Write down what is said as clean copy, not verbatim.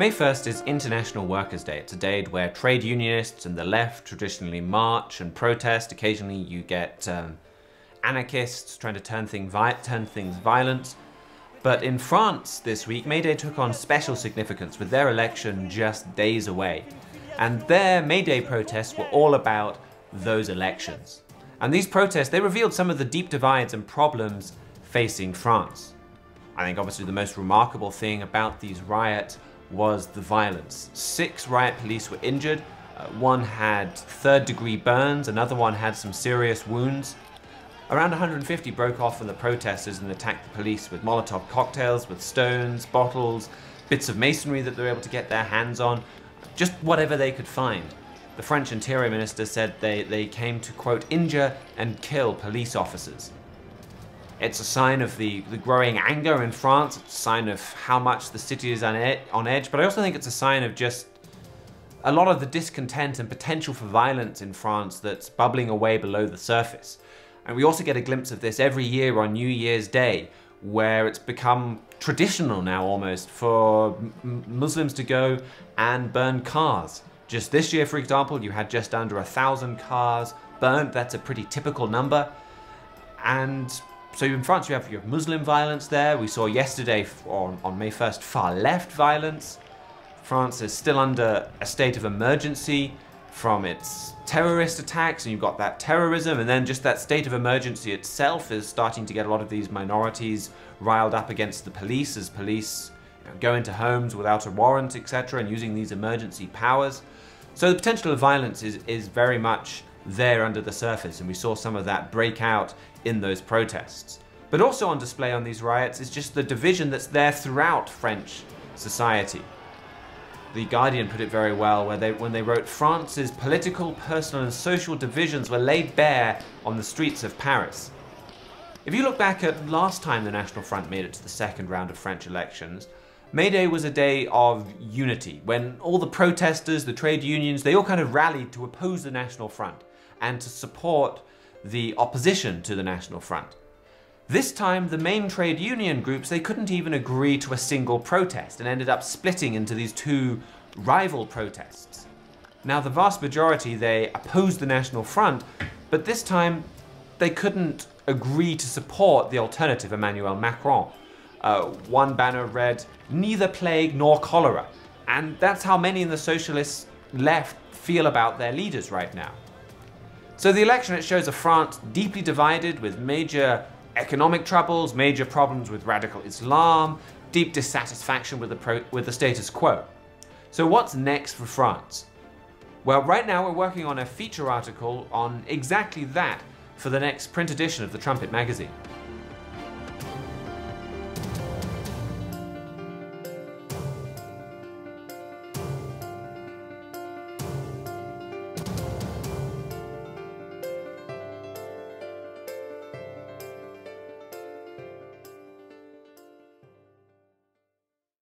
May 1st is International Workers' Day. It's a day where trade unionists and the left traditionally march and protest. Occasionally you get anarchists trying to turn things violent. But in France this week, May Day took on special significance with their election just days away. And their May Day protests were all about those elections. And these protests, they revealed some of the deep divides and problems facing France. I think obviously the most remarkable thing about these riots was the violence. 6 riot police were injured, one had third-degree burns, another one had some serious wounds. Around 150 broke off from the protesters and attacked the police with Molotov cocktails, with stones, bottles, bits of masonry that they were able to get their hands on, just whatever they could find. The French Interior Minister said they came to, quote, injure and kill police officers. It's a sign of the growing anger in France. It's a sign of how much the city is on edge, but I also think it's a sign of just a lot of the discontent and potential for violence in France that's bubbling away below the surface. And we also get a glimpse of this every year on New Year's Day, where it's become traditional now almost for Muslims to go and burn cars. Just this year, for example, you had just under 1,000 cars burnt. That's a pretty typical number. And so in France you have Muslim violence there. We saw yesterday on May 1st far left violence. France is still under a state of emergency from its terrorist attacks, and you've got that terrorism, and then just that state of emergency itself is starting to get a lot of these minorities riled up against the police as police go into homes without a warrant, etc., and using these emergency powers. So the potential of violence is very much there under the surface, and we saw some of that break out in those protests. But also on display on these riots is just the division that's there throughout French society. The Guardian put it very well when they wrote, France's political, personal and social divisions were laid bare on the streets of Paris. If you look back at last time the National Front made it to the second round of French elections, May Day was a day of unity, when all the protesters, the trade unions, they all kind of rallied to oppose the National Front and to support the opposition to the National Front. This time, the main trade union groups, they couldn't even agree to a single protest and ended up splitting into these 2 rival protests. Now, the vast majority, they opposed the National Front, but this time they couldn't agree to support the alternative, Emmanuel Macron. One banner read, "Neither plague nor cholera." And that's how many in the socialist left feel about their leaders right now. So the election, it shows a France deeply divided with major economic troubles, major problems with radical Islam, deep dissatisfaction with the status quo. So what's next for France? Well, right now we're working on a feature article on exactly that for the next print edition of the Trumpet magazine.